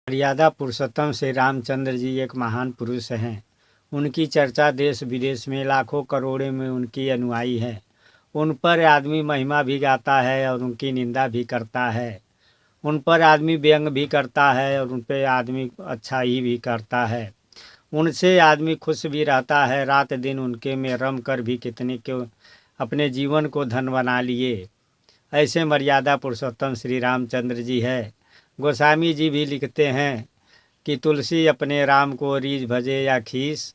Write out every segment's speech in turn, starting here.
मर्यादा पुरुषोत्तम श्री रामचंद्र जी एक महान पुरुष हैं। उनकी चर्चा देश विदेश में लाखों करोड़ों में उनकी अनुयायी है। उन पर आदमी महिमा भी गाता है और उनकी निंदा भी करता है। उन पर आदमी व्यंग भी करता है और उन पर आदमी अच्छा ही भी करता है। उनसे आदमी खुश भी रहता है। रात दिन उनके में रम कर भी कितने क्यों अपने जीवन को धन बना लिए। ऐसे मर्यादा पुरुषोत्तम श्री रामचंद्र जी है। गोस्वामी जी भी लिखते हैं कि तुलसी अपने राम को रीझ भजे या खीस,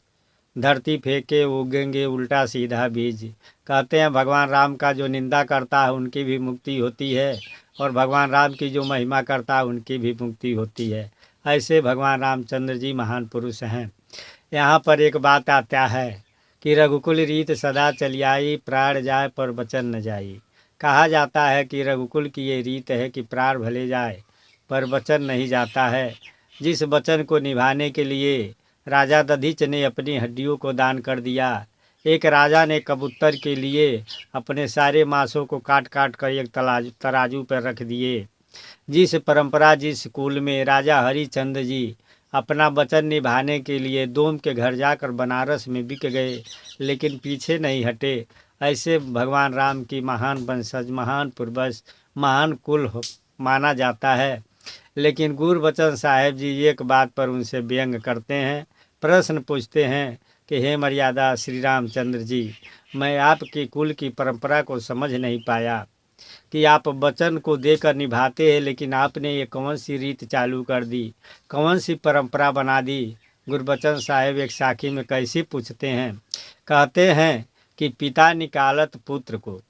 धरती फेंके उगेंगे उल्टा सीधा बीज। कहते हैं भगवान राम का जो निंदा करता है उनकी भी मुक्ति होती है और भगवान राम की जो महिमा करता है उनकी भी मुक्ति होती है। ऐसे भगवान रामचंद्र जी महान पुरुष हैं। यहाँ पर एक बात आता है कि रघुकुल रीत सदा चली आई, प्राण जाए पर वचन न जाई। कहा जाता है कि रघुकुल की ये रीत है कि प्राण भले जाए पर वचन नहीं जाता है। जिस वचन को निभाने के लिए राजा दधिच ने अपनी हड्डियों को दान कर दिया। एक राजा ने कबूतर के लिए अपने सारे मांसों को काट काट कर एक तराजू पर रख दिए। जिस परंपरा जिस कुल में राजा हरिचंद्र जी अपना वचन निभाने के लिए दोम के घर जाकर बनारस में बिक गए लेकिन पीछे नहीं हटे। ऐसे भगवान राम की महान वंशज, महान पूर्वज, महान कुल माना जाता है। लेकिन गुरबचन साहेब जी एक बात पर उनसे व्यंग करते हैं, प्रश्न पूछते हैं कि हे मर्यादा श्री रामचंद्र जी, मैं आपकी कुल की परंपरा को समझ नहीं पाया कि आप वचन को देकर निभाते हैं, लेकिन आपने ये कौन सी रीत चालू कर दी, कौन सी परंपरा बना दी। गुरबचन साहेब एक साखी में कैसे पूछते हैं, कहते हैं कि पिता निकालत पुत्र को,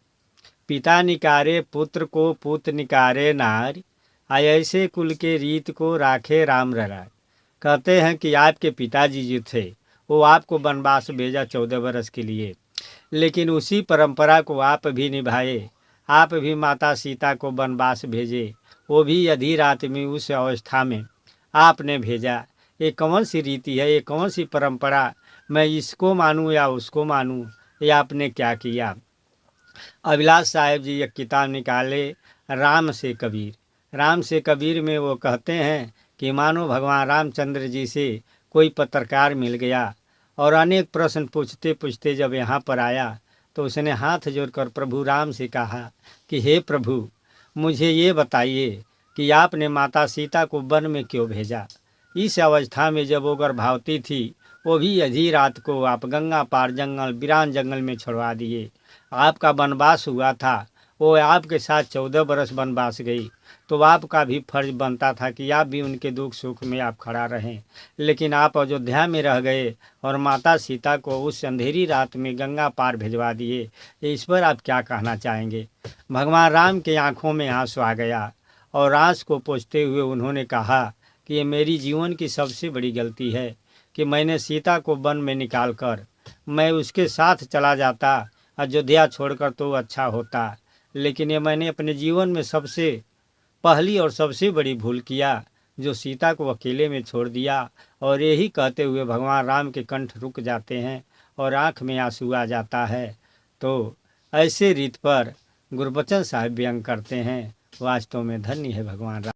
पिता निकारे पुत्र को, पुत्र निकारे नारी, ऐसे कुल के रीत को राखे राम रराय। कहते हैं कि आपके पिताजी जो थे वो आपको वनवास भेजा 14 वर्ष के लिए, लेकिन उसी परंपरा को आप भी निभाए। आप भी माता सीता को वनवास भेजे, वो भी आधी रात में उस अवस्था में आपने भेजा। ये कौन सी रीति है, ये कौन सी परंपरा, मैं इसको मानूं या उसको मानूं, ये आपने क्या किया। अभिलाष साहेब जी एक किताब निकाले, राम से कबीर। राम से कबीर में वो कहते हैं कि मानो भगवान रामचंद्र जी से कोई पत्रकार मिल गया और अनेक प्रश्न पूछते पूछते जब यहाँ पर आया तो उसने हाथ जोड़कर प्रभु राम से कहा कि हे प्रभु, मुझे ये बताइए कि आपने माता सीता को वन में क्यों भेजा। इस अवस्था में जब वो गर्भवती थी, वो भी आधी रात को आप गंगा पार जंगल, वीरान जंगल में छोड़वा दिए। आपका वनवास हुआ था, वो आपके साथ 14 वर्ष वनवास गई, तो आपका भी फर्ज बनता था कि आप भी उनके दुख सुख में आप खड़ा रहें। लेकिन आप अयोध्या में रह गए और माता सीता को उस अंधेरी रात में गंगा पार भिजवा दिए। इस पर आप क्या कहना चाहेंगे। भगवान राम के आंखों में आंसू आ गया और आंस को पोंछते हुए उन्होंने कहा कि ये मेरी जीवन की सबसे बड़ी गलती है कि मैंने सीता को वन में निकाल कर मैं उसके साथ चला जाता, अयोध्या छोड़कर तो अच्छा होता। लेकिन ये मैंने अपने जीवन में सबसे पहली और सबसे बड़ी भूल किया जो सीता को अकेले में छोड़ दिया। और यही कहते हुए भगवान राम के कंठ रुक जाते हैं और आँख में आंसू आ जाता है। तो ऐसे रीत पर गुरबचन साहिब व्यंग करते हैं। वास्तव में धन्य है भगवान राम।